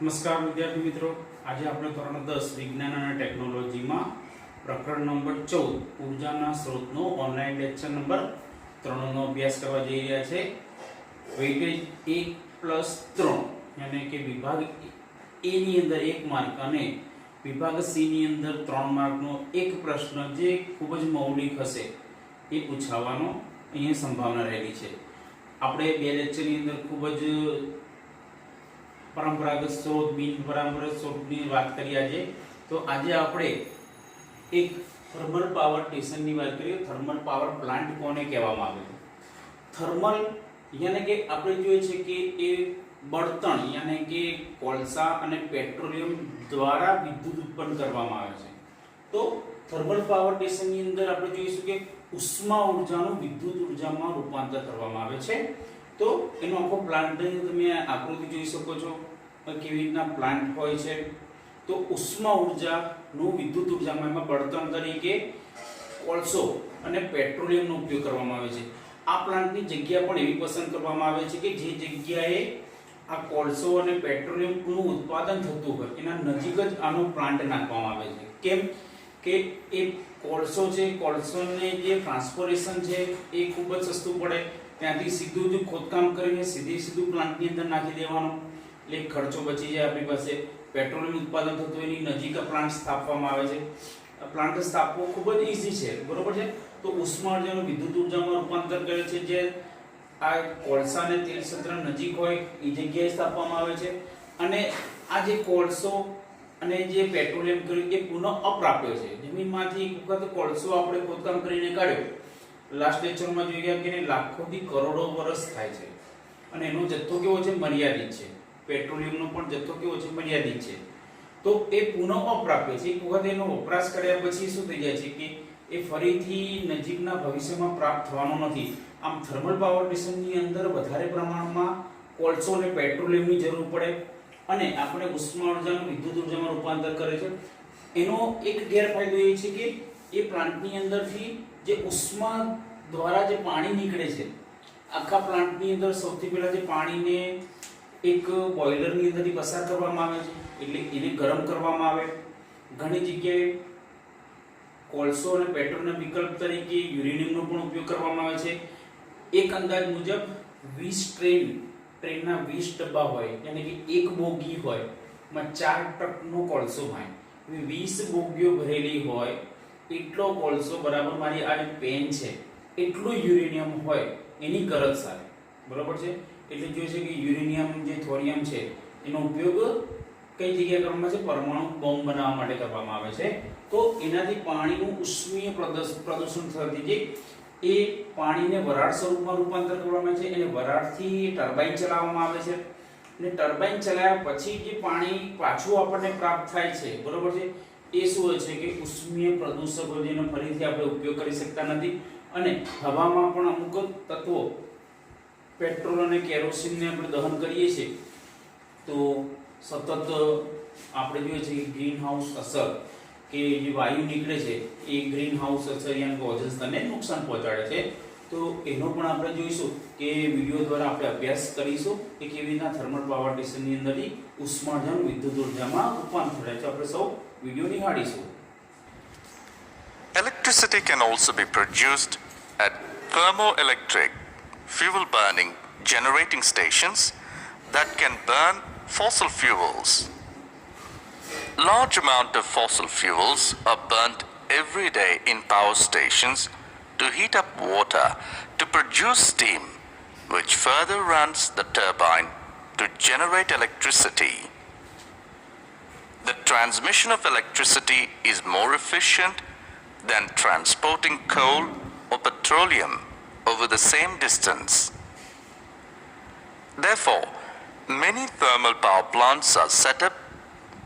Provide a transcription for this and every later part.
નમસ્કાર વિદ્યાર્થી મિત્રો, આજે આપણે ધોરણ 10 વિજ્ઞાન અને ટેકનોલોજીમાં પ્રકરણ નંબર 14 ઉર્જાના સ્ત્રોતનો ઓનલાઈન લેક્ચર નંબર 3 નો અભ્યાસ કરવા જઈ રહ્યા છે. વેઇટેજ 1+3 એટલે કે વિભાગ A ની અંદર 1 માર્ક અને વિભાગ C ની અંદર 3 માર્કનો એક પ્રશ્ન જે ખૂબ જ મૌલિક હશે એ પૂછાવાનો અહીંયા સંભાવના રહેલી છે. આપણે બે લેક્ચરની અંદર ખૂબ જ પરંપરાગત સ્ત્રોત બિન પરંપરાગત સ્ત્રોતની વાત કરી આજે. તો આજે આપણે એક થર્મલ પાવર સ્ટેશનની વાત કરીએ. થર્મલ પાવર પ્લાન્ટ કોને કહેવામાં આવે છે? થર્મલ યાને કે આપણે જોઈએ છે કે એ બળતણ યાને કે કોલસા અને પેટ્રોલિયમ દ્વારા વિદ્યુત ઉત્પન્ન કરવામાં આવે છે. તો થર્મલ પાવર સ્ટેશનની અંદર આપણે જોઈશું કે ઉષ્મા ઉર્જાનું વિદ્યુત ઉર્જામાં રૂપાંતર કરવામાં આવે છે. તો એનો આખો પ્લાન્ટ તમે આકૃતિ જોઈ શકો છો કેવી રીતના પ્લાન્ટ હોય છે. તો ઉષ્મા ઉર્જાનું વિદ્યુત ઉર્જામાં એમાં બળતણ તરીકે કોલસો અને પેટ્રોલિયમનો ઉપયોગ કરવામાં આવે છે. આ પ્લાન્ટની જગ્યા પણ એવી પસંદ કરવામાં આવે છે કે જે જગ્યાએ આ કોલસો અને પેટ્રોલિયમનું ઉત્પાદન થતું હોય એના નજીક જ આનો પ્લાન્ટ નાખવામાં આવે છે. કેમ કે એ કોલસો છે, કોલસોને જે ટ્રાન્સપોર્ટેશન છે એ ખૂબ જ સસ્તું પડે. ત્યાંથી સીધું જ ખોદકામ કરીને સીધું પ્લાન્ટની અંદર નાખી દેવાનું એટલે ખર્ચો બચી જાય આપણી પાસે. પેટ્રોલિયમ ઉત્પાદન થતું એની નજીક પ્લાન્ટ સ્થાપવામાં આવે છે. પ્લાન્ટ સ્થાપવો ખૂબ જ ઈઝી છે, બરોબર છે. તો ઉષ્મા ઉર્જાનું વિદ્યુત ઉર્જામાં રૂપાંતર કરે છે. જે આ કોલસા અને તેલ ક્ષેત્ર નજીક હોય એ જગ્યાએ સ્થાપવામાં આવે છે. અને આ જે કોલસો અને જે પેટ્રોલિયમ કર્યું એ પુનઃ અપ્રાપ્ય છે. જમીનમાંથી એક વખત કોલસો આપણે ખોદકામ કરીને કાઢ્યો, લાસ્ટ લેક્ચરમાં જોઈ ગયા કે લાખોથી કરોડો વર્ષ થાય છે અને એનો જથ્થો કેવો છે? મર્યાદિત છે. પેટ્રોલિયમનો પણ જથ્થો કેવો છે? મર્યાદિત છે. તો એ પુનઃ અપ્રાપ્ય છે. એક વખત એનો વપરાશ કર્યા પછી શું થઈ જાય છે કે એ ફરીથી નજીકના ભવિષ્યમાં પ્રાપ્ત થવાનો નથી. આમ થર્મલ પાવર સ્ટેશનની અંદર વધારે પ્રમાણમાં કોલસો અને પેટ્રોલિયમની જરૂર પડે અને આપણે ઉષ્મા ઉર્જાનું વિદ્યુત ઉર્જામાં રૂપાંતર કરે છે. એનો એક ગેરફાયદો એ છે કે એ પ્લાન્ટની અંદરથી જે ઉષ્મા દ્વારા જે પાણી નીકળે છે, આખા પ્લાન્ટની અંદર સૌથી પહેલા જે પાણીને એક બોઇલરની અંદરથી પસાર કરવામાં આવે છે એટલે એને ગરમ કરવામાં આવે. ઘણી જગ્યાએ કોલસો અને પેટ્રોલના વિકલ્પ તરીકે યુરેનિયમનો પણ ઉપયોગ કરવામાં આવે છે. એક અંદાજ મુજબ 20 ટ્રેનના 20 ડબ્બા હોય એટલે કે એક બોગી હોય એમાં 4 ટ્રકનો કોલસો હોય. 20 બોગીઓ ભરેલી હોય એટલો કોલસો બરાબર મારી આ પેન છે એટલું યુરેનિયમ હોય એની ગરજ સાથે, બરાબર છે. એટલે જોઈએ છે કે યુરેનિયમ જે થોરિયમ છે એનો ઉપયોગ કઈ જગ્યાએ કરવામાં છે? પરમાણુ બોમ્બ બનાવવા માટે કરવામાં આવે છે. તો એનાથી પાણીનું ઉષ્મીય પ્રદૂષણ થવાથી જે એ પાણીને વરાળ સ્વરૂપમાં રૂપાંતર કરવામાં આવે છે અને વરાળથી ટર્બાઇન ચલાવવામાં આવે છે અને ટર્બાઇન ચલાવ્યા પછી જે પાણી પાછું આપણને પ્રાપ્ત થાય છે, બરાબર છે, એ શું હોય છે કે ઉષ્મીય પ્રદૂષકો જેનો ફરીથી આપણે ઉપયોગ કરી શકતા નથી. અને હવામાં પણ અમુક તત્વો પેટ્રોલ અને કેરોસીનને આપણે દહન કરીએ છીએ તો સતત આપણે જોઈએ છે કે ગ્રીન હાઉસ અસર કે જે વાયુ નીકળે છે એ ગ્રીન હાઉસ અસર યાની કે ઓઝોન સ્તરને નુકસાન પહોંચાડે છે. તો એનો પણ આપણે જોઈશું કે વિડીયો દ્વારા આપણે અભ્યાસ કરીશું કે કેવી રીતના થર્મલ પાવર સ્ટેશનની અંદરથી ઉષ્મા ઉર્જાનું વિદ્યુત ઉર્જામાં રૂપાંતર થાય છે. આપણે સૌ video નિહાળીશું. Electricity can also be produced at thermoelectric fuel burning generating stations that can burn fossil fuels. Large amount of fossil fuels are burnt every day in power stations to heat up water to produce steam, which further runs the turbine to generate electricity. The transmission of electricity is more efficient than transporting coal or petroleum over the same distance. Therefore, many thermal power plants are set up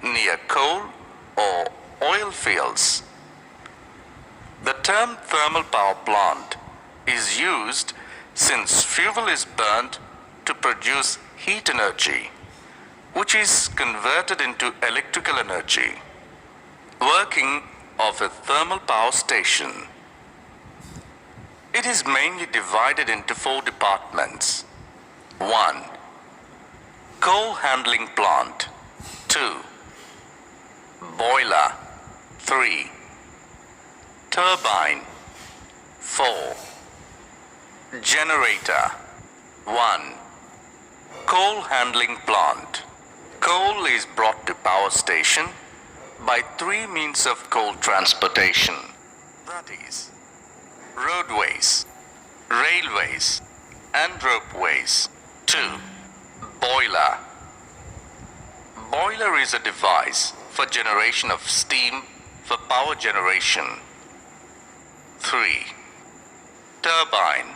near coal or oil fields. The term thermal power plant is used since fuel is burnt to produce heat energy, which is converted into electrical energy. Working of a thermal power station. It is mainly divided into 4 departments. 1. Coal handling plant. 2. Boiler. 3. Turbine. 4. Generator. 1. Coal handling plant. Coal is brought to power station by 3 means of coal transportation. That is, roadways, railways, and ropeways. 2. Boiler. Boiler is a device for generation of steam for power generation. 3. Turbine.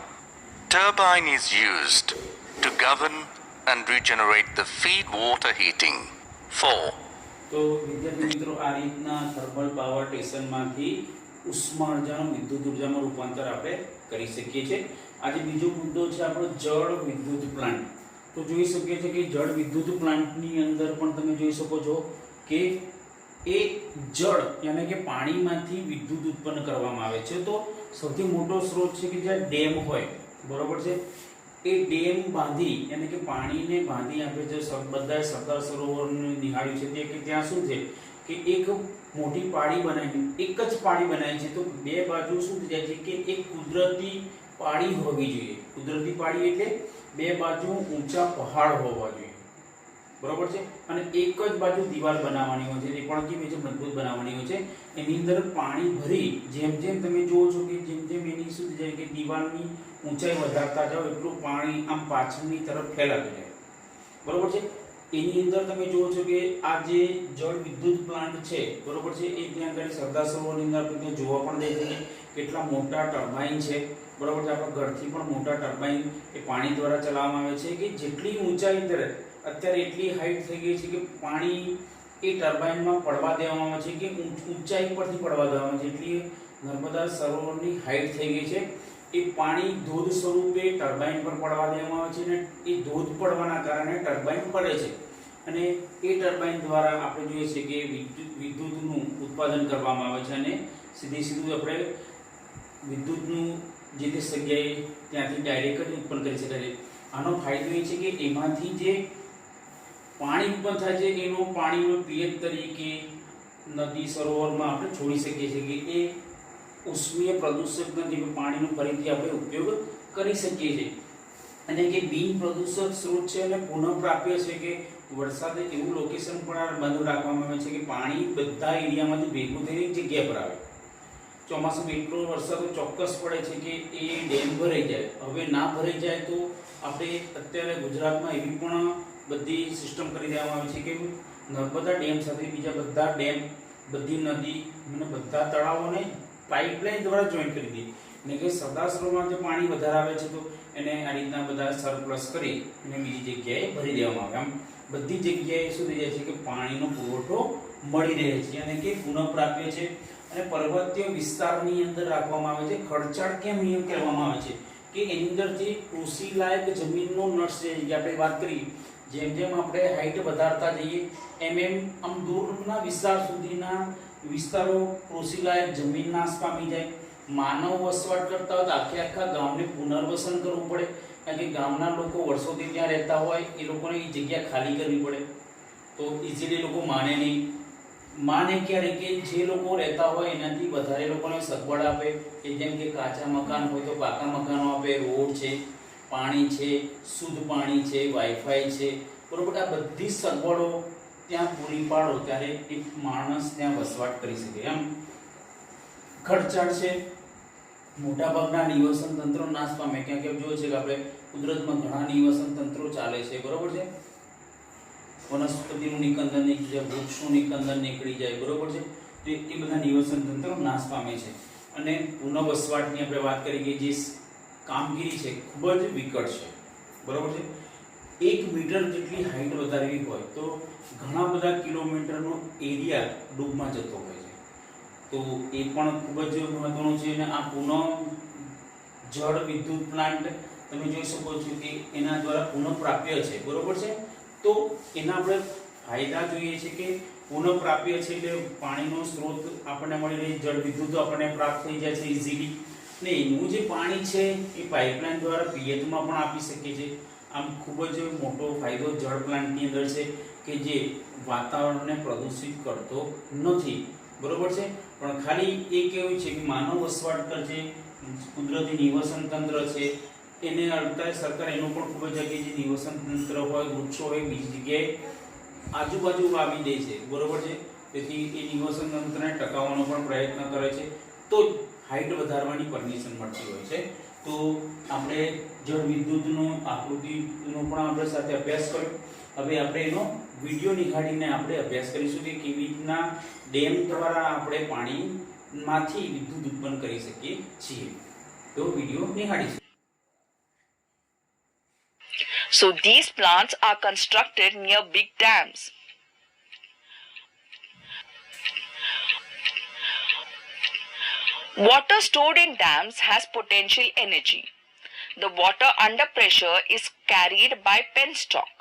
Turbine is used to govern and regenerate the feed water heating. 4. તો વિદ્યાર્થી મિત્રો આ રીતના thermal power સ્ટેશનમાંથી ઉષ્મા ઉર્જાનું વિદ્યુત ઉર્જામાં રૂપાંતર આપણે કરી શકીએ છીએ. આજે બીજો મુદ્દો છે આપણો જળ વિદ્યુત પ્લાન્ટ. તો જોઈ શકીએ છીએ કે જળ વિદ્યુત પ્લાન્ટની અંદર પણ તમે જોઈ શકો છો કે એ જળ યાને કે પાણીમાંથી વિદ્યુત ઉત્પન્ન કરવામાં આવે છે. તો સૌથી મોટો સ્ત્રોત છે કે જ્યાં ડેમ હોય, બરોબર છે, એ ડેમ બાંધી યાને કે પાણીને બાંધી આપણે જે બધા સરદાર સરોવરને નિહાળ્યું છે તે કે ત્યાં શું છે કે એક મોટી પાળી બનાવી, એક જ પાળી બનાવી છે. તો બે બાજુ શું થઈ જાય છે કે એક કુદરતી પાળી હોવી જોઈએ. કુદરતી પાળી એટલે બે બાજુ ઊંચા પહાડ હોવા જોઈએ, બરોબર છે, અને એક જ બાજુ દિવાલ બનાવવાની હોય છે. એ પણ કેવી છે, મજબૂત બનાવવાની હોય છે. એની અંદર પાણી ભરી જેમ જેમ તમે જુઓ છો કે જેમ જેમ એની શું થઈ જાય કે દિવાલની ઊંચાઈ વધારતા જાઓ એટલું પાણી આમ પાછળની તરફ ફેલાતું જાય, બરોબર છે. એની અંદર તમે જુઓ છો કે આ જે જળ વિદ્યુત પ્લાન્ટ છે, બરોબર છે, એ ત્યાં આગળ સરદાર સરોવરની અંદર આપણે ત્યાં જોવા પણ જાય છે કેટલા મોટા ટર્બાઇન છે, બરોબર છે. આપણા ઘરથી પણ મોટા ટર્બાઇન એ પાણી દ્વારા ચલાવવામાં આવે છે કે જેટલી ઊંચાઈ અંદર અત્યારે એટલી હાઈટ થઈ ગઈ છે કે પાણી એ ટર્બાઇનમાં પડવા દેવામાં આવે છે કે ઊંચાઈ પરથી પડવા દેવામાં આવે છે. એટલી નર્મદા સરોવરની હાઈટ થઈ ગઈ છે. એ પાણી ધોધ સ્વરૂપે ટર્બાઇન પર પડવા દેવામાં આવે છે અને એ ધોધ પડવાના કારણે ટર્બાઇન ફરે છે અને એ ટર્બાઇન દ્વારા આપણે જોઈએ છે કે વિદ્યુતનું ઉત્પાદન કરવામાં આવે છે અને સીધું આપણે વિદ્યુતનું જે તે જગ્યાએ ત્યાંથી ડાયરેક્ટ જ ઉત્પન્ન કરી શકાય છે. આનો ફાયદો એ છે કે એમાંથી જે પાણી ઉત્પન્ન થાય છે એનો પાણીનો પિયત તરીકે નદી સરોવરમાં આપણે છોડી શકીએ છીએ કે એ ઉષ્મીય પ્રદૂષક નથી, પાણીનો ફરીથી આપણે ઉપયોગ કરી શકીએ છીએ. અને કે બિન પ્રદૂષક સ્ત્રોત છે અને પુનઃપ્રાપ્ય છે કે વરસાદ એવું લોકેશન પણ બંધ રાખવામાં આવે છે કે પાણી બધા એરિયામાંથી ભેગું થઈને એક જગ્યા પર આવે. ચોમાસામાં એટલો વરસાદ ચોક્કસ પડે છે કે એ ડેમ ભરાઈ જાય. હવે ના ભરાઈ જાય તો આપણે અત્યારે ગુજરાતમાં એવી પણ બધી સિસ્ટમ કરી દેવામાં આવે છે કે નર્મદા ડેમ સાથે બીજા બધા ડેમ, બધી નદી અને બધા તળાવોને પાઇપલાઇન દ્વારા જોઈન્ટ કરી દી એટલે કે સરદાર સરોવરમાં જે પાણી વધારે આવે છે તો એને આ રીતના બધા સરપ્લસ કરી અને બીજી જગ્યાએ ભરી દેવામાં આવે. આમ બધી જગ્યાએ શું થઈ જાય છે કે પાણીનો પુરવઠો મળી રહે છે અને કે પુનઃપ્રાપ્ય છે. અને પર્વતીય વિસ્તારની અંદર રાખવામાં આવે છે. ખડચાળ કેમ નિયમ કહેવામાં આવે છે કે એની અંદર જે કૃષિ લાયક જમીનનો નટ્સ છે જે આપણે વાત કરી, જેમ જેમ આપણે હાઈટ વધારતા જઈએ એમ આમ દૂરના વિસ્તાર સુધીના વિસ્તારો કૃષિલાયક જમીન નાશ પામી જાય. માનવ વસવાટ કરતા હોય તો આખા ગામને પુનર્વસન કરવું પડે કારણ કે ગામના લોકો વર્ષોથી ત્યાં રહેતા હોય, એ લોકોને એ જગ્યા ખાલી કરવી પડે. તો ઇઝીલી લોકો માને ક્યારે કે જે લોકો રહેતા હોય એનાથી વધારે લોકોને સગવડ આપે કે જેમ કે કાચા મકાન હોય તો પાકા મકાનો આપે, રોડ છે, પાણી છે, શુદ્ધ પાણી છે, વાઈફાઈ છે, બરોબર. આ બધી સગવડો ત્યાં પૂરી પાડો ત્યારે એક માણસ ત્યાં વસવાટ કરી શકે. એમ ખર્ચાળ છે, મોટાભાગના નિવસન તંત્રો નાશ પામે. ક્યાં કે જોયું છે કે આપણે કુદરતમાં ઘણા નિવસન તંત્રો ચાલે છે, બરોબર છે. વનસ્પતિનું નિકંદન નીકળી જાય, વૃક્ષનું નિકંદન નીકળી જાય, બરોબર છે. તો એ બધા નિવસન તંત્રો નાશ પામે છે. અને પુનઃવસવાટની આપણે વાત કરી કે જે કામગીરી છે ખૂબ જ વિકટ છે, બરોબર છે. 1 મીટર જેટલી હાઈટ વધારવી હોય તો ઘણા બધા કિલોમીટરનો એરિયા ડૂબમાં જતો હોય છે. તો એ પણ ખૂબ જ મહત્વનું છે. અને આ પુનઃ જળ વિદ્યુત પ્લાન્ટ તમે જોઈ શકો છો કે એના દ્વારા પુનઃપ્રાપ્ય છે, બરોબર છે. તો એના આપણે ફાયદા જોઈએ છે કે પુનઃપ્રાપ્ય છે એટલે પાણીનો સ્ત્રોત આપણને મળી રહે, જળ વિદ્યુત આપણને પ્રાપ્ત થઈ જાય છે ઇઝીલી. ને એનું જે પાણી છે એ પાઇપલાઇન દ્વારા પિયતમાં પણ આપી શકીએ છીએ. આમ ખૂબ જ મોટો ફાયદો જળ પ્લાન્ટની અંદર છે કે જે વાતાવરણને પ્રદૂષિત કરતો નથી, બરોબર છે. પણ ખાલી એ કેવું છે કે માનવ વસવાટ પર જે કુદરતી નિવસન તંત્ર છે એને અડતા સરકાર એનું પણ ખૂબ જ કે જે નિવસન તંત્ર હોય, વૃક્ષો હોય, બીજી જગ્યાએ આજુબાજુ વાવી દે છે, બરોબર છે. તેથી એ નિવસન તંત્રને ટકાવવાનો પણ પ્રયત્ન કરે છે, તો જ હાઇટ વધારવાની પરમિશન મળતી હોય છે. તો આપણે જળ વિદ્યુતનો આકૃતિનો પણ આપણે સાથે અભ્યાસ કર્યો. હવે આપણે એનો વિડીયો નિહાળીને આપણે અભ્યાસ કરીશું કે કેવી રીતના ડેમ દ્વારા આપણે પાણીમાંથી વિદ્યુત ઉત્પન્ન કરી શકીએ છીએ. તો video નિહાળીશું. So these plants are constructed near big dams. Water stored in dams has potential energy. The water under pressure is carried by penstock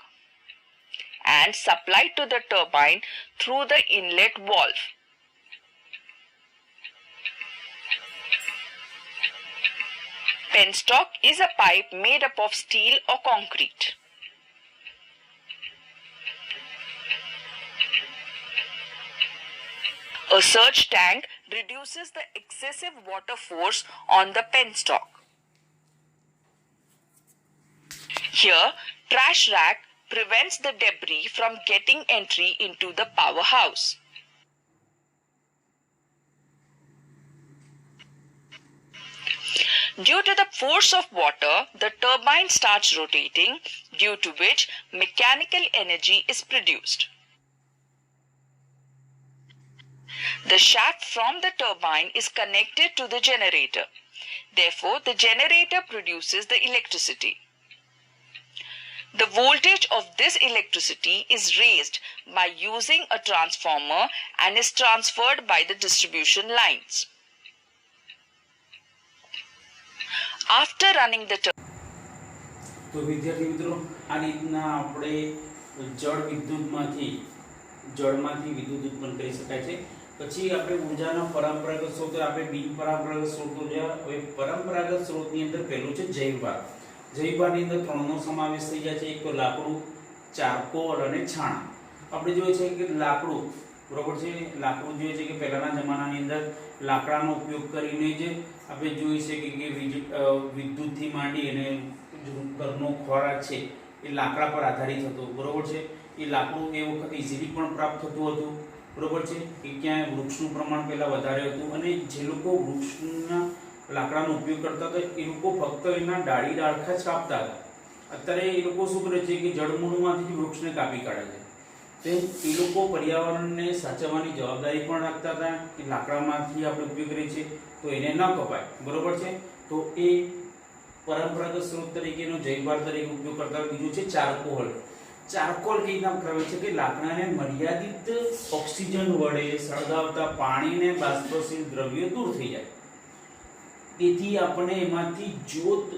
and supplied to the turbine through the inlet valve. Penstock is a pipe made up of steel or concrete. A surge tank reduces the excessive water force on the penstock. Here, trash rack prevents the debris from getting entry into the powerhouse. Due to the force of water, the turbine starts rotating, due to which mechanical energy is produced. The shaft from the turbine is connected to the generator. Therefore, the generator produces the electricity. The voltage of this electricity is raised by using a transformer and is transferred by the distribution lines. After running the તો વિદ્યાર્થી મિત્રો, આ રીતના આપણે જળમાંથી વિદ્યુત ઉત્પન્ન કરી શકાય છે. પછી આપણે ઉર્જાના પરંપરાગત સ્ત્રોત, આપણે બિનપરંપરાગત સ્ત્રોતો જોયા. હવે પરંપરાગત સ્ત્રોતની અંદર પહેલું છે જૈવભાર. જૈવભારની અંદર ત્રણનો સમાવેશ થઈ જાય છે. એક તો લાકડું, ચારકોલ અને છાણા. આપણે જોઈએ છે કે લાકડું, બરોબર છે, લાકડું જોઈએ છે કે પહેલાના જમાનાની અંદર લાકડાનો ઉપયોગ કરીને જ આપણે જોઈએ છે કે વિદ્યુતથી માંડી અને ઘરનો ખોરાક છે એ લાકડા પર આધારિત હતો, બરોબર છે. એ લાકડું એ વખત ઇઝીલી પણ પ્રાપ્ત થતું હતું, બરોબર છે. કે ક્યાંય વૃક્ષનું પ્રમાણ પહેલાં વધારે હતું અને જે લોકો વૃક્ષના લાકડાનો ઉપયોગ કરતા હતા એ લોકો ફક્ત એના ડાળી ડાળખા જ કાપતા હતા. અત્યારે એ લોકો શું કરે છે કે જળમૂળમાંથી જ વૃક્ષને કાપી કાઢે છે. તે એ લોકો પર્યાવરણને સાચવવાની જવાબદારી પણ રાખતા હતા કે લાકડામાંથી આપણે ઉપયોગ કરીએ છીએ તો એને ન કપાય, બરોબર છે. તો એ પરંપરાગત સ્ત્રોત તરીકેનો જૈવભાર તરીકે ઉપયોગ કરતા. બીજું છે ચારકોલ. ચારકોલ કઈ નામ કરાવે છે કે લાકડાને મર્યાદિત ઓક્સિજન વડે સળગાવતા પાણીને બાષ્પશીલ દ્રવ્યો દૂર થઈ જાય, તેથી આપણે એમાંથી જ્યોત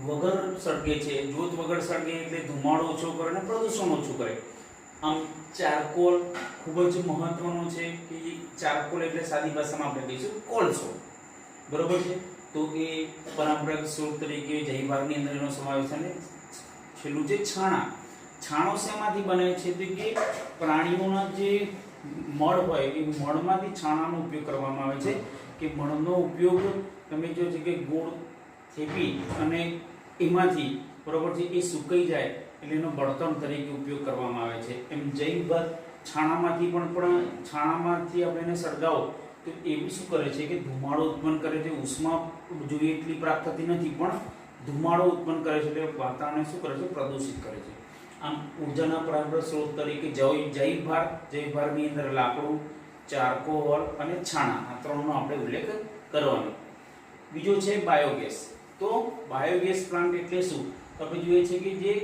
વગર સળગે છે. જ્યોત વગર સળગે એટલે ધુમાડો ઓછો કરે અને પ્રદૂષણ ઓછું કરે. આમ ચારકોલ ખૂબ જ મહત્વનો છે કે ચારકોલ એટલે સાદી ભાષામાં આપણે કહીશું કોલસો, બરોબર છે. તો એ પરંપરાગત સ્ત્રોત તરીકે જૈવભારની અંદર એનો સમાવેશ છે. અને છેલ્લું છે છાણા. છાણો શેમાંથી બને છે? તો કે પ્રાણીઓના જે મળ હોય એ મળમાંથી છાણાનો ઉપયોગ કરવામાં આવે છે. કે મળનો ઉપયોગ તમે જો છે કે ગોળ થેપી અને એમાંથી, બરોબર છે, એ સુકાઈ જાય એટલે એનો બળતણ તરીકે ઉપયોગ કરવામાં આવે છે. એમ જૈવભાર છાણામાંથી છાણામાંથી આપણે એને સળગાવો તો એવું શું કરે છે કે ધુમાડો ઉત્પન્ન કરે છે. ઉષ્મા જોઈએ એટલી પ્રાપ્ત થતી નથી પણ ધુમાડો ઉત્પન્ન કરે છે એટલે વાતાવરણને શું કરે છે? પ્રદૂષિત કરે છે. આમ ઉર્જાના પરંપરાગત સ્ત્રોત તરીકે જૈવભારની અંદર લાકડું, ચારકોલ અને છાણા, આ ત્રણનો આપણે ઉલ્લેખ કરવાનો. બીજો છે બાયોગેસ. તો બાયોગેસ પ્લાન્ટ એટલે શું? આપણે જોઈએ છે કે જે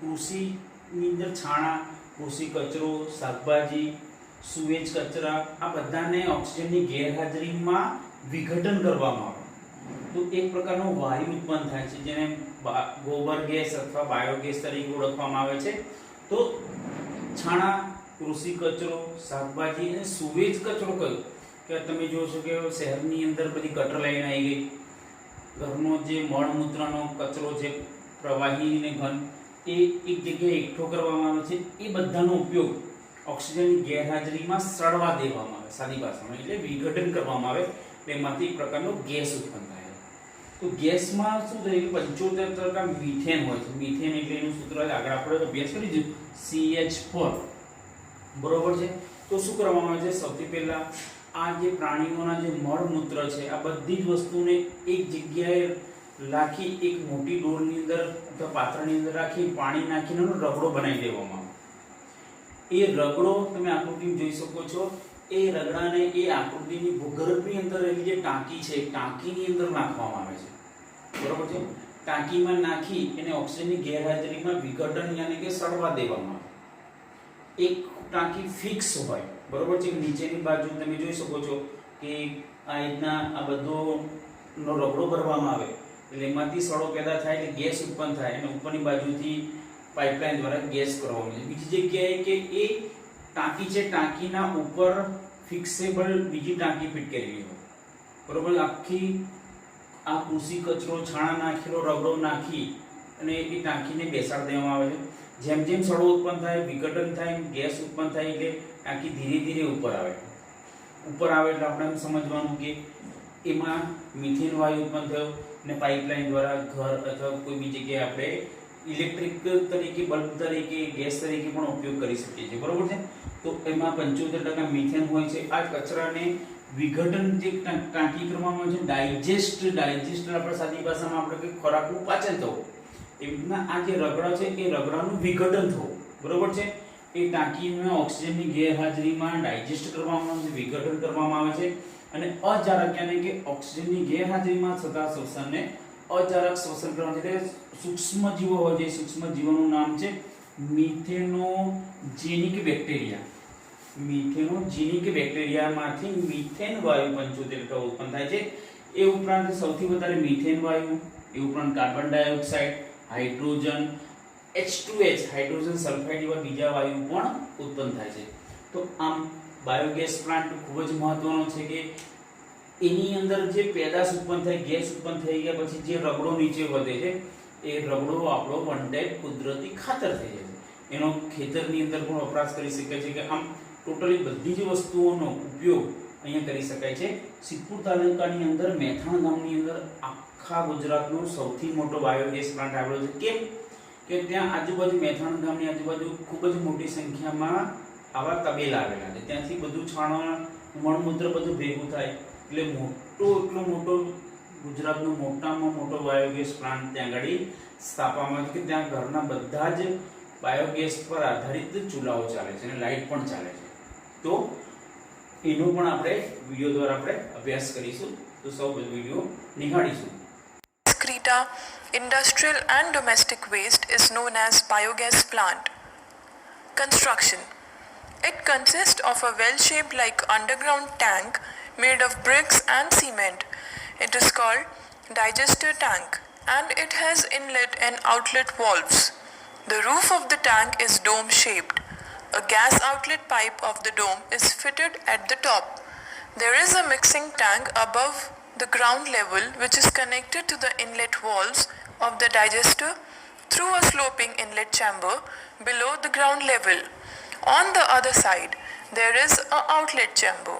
કૃષિની અંદર છાણા, કૃષિ કચરો, શાકભાજી, સુએજ કચરા, આ બધાને ઓક્સિજનની ગેરહાજરીમાં વિઘટન કરવામાં આવે તો એક પ્રકારનો વાયુ ઉત્પન્ન થાય છે જેને ગોબર ગેસ અથવા બાયોગેસ તરીકે ઓળખવામાં આવે છે. તો છાણા, કૃષિ કચરો, શાકભાજી અને સુએજ કચરો કયો કે તમે જોશો કે શહેરની અંદર બધી ગટર લાઈન આવી ગઈ. ઘરનો જે મળમૂત્રનો કચરો છે, પ્રવાહી અને ઘન, એ એક જગ્યાએ એકઠો કરવામાં આવે છે. એ બધાનો ઉપયોગ ઓક્સિજનની ગેરહાજરીમાં સડવા દેવામાં આવે, સાદી ભાષામાં એટલે વિઘટન કરવામાં આવે, તેમાંથી એક પ્રકારનો ગેસ ઉત્પન્ન થાય. તો ગેસમાં શું થાય કે 75% મીથેન હોય છે. મીથેન એટલે એનું સૂત્ર આગળ આપણે અભ્યાસ કરીશું, CH4. બરોબર છે. તો શું કરવામાં આવે છે, સૌથી પહેલા આ જે પ્રાણીઓના જે મળમૂત્ર છે આ બધી જ વસ્તુને એક જગ્યાએ રાખી એક મોટી ડોલની અંદર અથવા પાત્રની અંદર રાખી પાણી નાખીને એનો રગડો બનાવી દેવામાં આવે. એ રગડો તમે આકૃતિમાં જોઈ શકો છો. એ રગડાને એ આકૃતિની ભૂગર્ભની અંદર રહેલી જે ટાંકી છે ટાંકીની અંદર નાખવામાં આવે છે. બરોબર છે. ટાંકીમાં નાખી એને ઓક્સિજનની ગેરહાજરીમાં વિઘટન યાની કે સડવા દેવામાં આવે. એક ટાંકી ફિક્સ હોય, બરોબર છે. નીચેની બાજુ તમે જોઈ શકો છો કે આ રીતના આ બધો નો રગડો ભરવામાં આવે એટલે એમાંથી સડો પેદા થાય એટલે ગેસ ઉત્પન્ન થાય અને ઉપરની બાજુથી પાઇપલાઇન દ્વારા ગેસ કરવામાં આવે. બીજી જગ્યાએ કે એ ટાંકી છે ટાંકીના ઉપર ફિક્સેબલ બીજી ટાંકી ફિટ કરેલી હોય, બરોબર. આખી આ કૃષિ કચરો છાણા નાખેલો રગડો નાખી અને એ ટાંકીને બેસાડી દેવામાં આવે છે. જેમ જેમ સડો ઉત્પન્ન થાય, વિઘટન થાય, ગેસ ઉત્પન્ન થાય એટલે ટાંકી ધીરે ધીરે ઉપર આવે. ઉપર આવે એટલે આપણે સમજવાનું કે એમાં મિથેન વાયુ ઉત્પન્ન થયો ને પાઇપલાઇન દ્વારા ઘર અથવા કોઈ બીજી જગ્યાએ આપણે ઇલેક્ટ્રિક તરીકે, બલ્બ તરીકે, ગેસ તરીકે પણ ઉપયોગ કરી શકીએ છીએ, બરોબર છે. તો એમાં 75% મિથેન હોય છે. આ કચરાને વિઘટન જે ટાંકી કરવામાં આવે છે, ડાયજેસ્ટ આપણે સાદી ભાષામાં આપણે કે ખોરાકનું પાચન થવું, એમના આ જે રગડા છે એ રગડાનું વિઘટન થવું, બરોબર છે. એ ટાંકીમાં ઓક્સિજનની ગેરહાજરીમાં ડાયજેસ્ટ કરવામાં આવે છે, વિઘટન કરવામાં આવે છે અને અજારક યાની કે ઓક્સિજનની ગેરહાજરીમાં થતા શ્વસનને અજારક શ્વસન કરવાનું છે. સૂક્ષ્મ જીવો હોય છે, સૂક્ષ્મ જીવોનું નામ છે મિથેનોજેનિક બેક્ટેરિયા. મિથેનોજેનિક બેક્ટેરિયામાંથી મિથેન વાયુ 75% ઉત્પન્ન થાય છે. એ ઉપરાંત સૌથી વધારે મિથેન વાયુ, એ ઉપરાંત carbon dioxide, hydrogen, H2H hydrogen sulphide જેવા બીજા વાયુ પણ ઉત્પન્ન થાય છે. તો આમ બાયોગેસ પ્લાન્ટ ખૂબ જ મહત્વનો છે કે એની અંદર જે પેદાશ ઉત્પન્ન થાય, ગેસ ઉત્પન્ન થઈ ગયા પછી જે રગડો નીચે વધે છે એ રગડો આપણો વન ટાઈપ કુદરતી ખાતર થઈ જાય છે. એનો ખેતરની અંદર પણ વપરાશ કરી શકાય છે કે આમ ટોટલી બધી જ વસ્તુઓનો ઉપયોગ અહીંયા કરી શકાય છે. સિદ્ધપુર તાલુકાની અંદર મેથાણ ગામની અંદર આખા ગુજરાતનો સૌથી મોટો બાયોગેસ પ્લાન્ટ આવેલો છે. કેમ કે ત્યાં આજુબાજુ મેથાણ ગામની આજુબાજુ ખૂબ જ મોટી સંખ્યામાં આવા તબેલા આવેલા છે. ત્યાંથી બધું છાણવા મળમૂત્ર બધું ભેગું થાય એટલે એટલો મોટો ગુજરાતનો મોટામાં મોટો બાયોગેસ પ્લાન્ટ ત્યાં આગળ સ્થાપવામાં છે કે ત્યાં ઘરના બધા જ બાયોગેસ પર આધારિત ચૂલાઓ ચાલે છે અને લાઇટ પણ ચાલે છે. તો એનો પણ આપણે વિડીયો દ્વારા આપણે અભ્યાસ કરીશું. તો સૌ video નિહાળીશું. Excreta, industrial and domestic waste is known as biogas plant. Construction. It consists of a well-shaped like underground tank made of bricks and cement. It is called digester tank and it has inlet and outlet valves. The roof of the tank is dome-shaped. A gas outlet pipe of the dome is fitted at the top. There is a mixing tank above the ground level which is connected to the inlet valves of the digester through a sloping inlet chamber below the ground level. On the other side, there is an outlet chamber.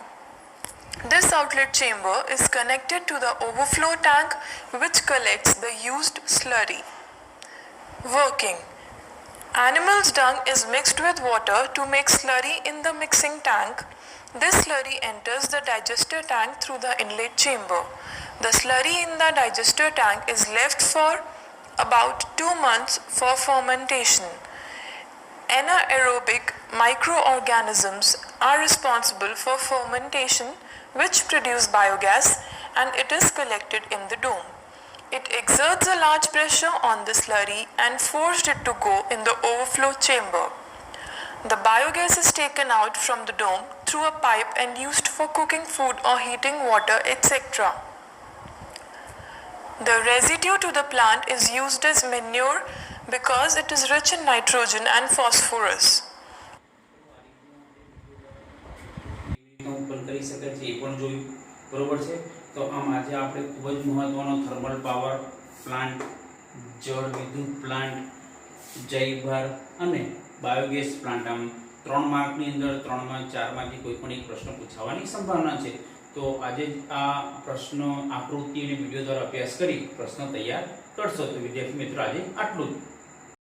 This outlet chamber is connected to the overflow tank which collects the used slurry. Working. Animals' dung is mixed with water to make slurry in the mixing tank. This slurry enters the digester tank through the inlet chamber. The slurry in the digester tank is left for about 2 months for fermentation. Anaerobic microorganisms are responsible for fermentation which produce biogas and it is collected in the dome. It exerts a large pressure on the slurry and forced it to go in the overflow chamber. The biogas is taken out from the dome through a pipe and used for cooking food or heating water, etc. The residue to the plant is used as manure because it is rich in nitrogen and phosphorus. કરી શકાય છે એ પણ જોયું, બરોબર છે. તો આમ આજે આપણે ખૂબ જ મહત્વનો થર્મલ પાવર પ્લાન્ટ, જળ વિદ્યુત પ્લાન્ટ, જૈવ ભાર અને બાયોગેસ પ્લાન્ટ આમ 3 માર્કની અંદર 3 માં 4 માંથી કોઈ પણ એક પ્રશ્ન પૂછાવાની સંભાવના છે. તો આજે જ આ પ્રશ્ન આકૃતિ અને વિડીયો દ્વારા અભ્યાસ કરી પ્રશ્ન તૈયાર કરશો. તો વિદ્યાર્થી મિત્રો આજે આટલું જ.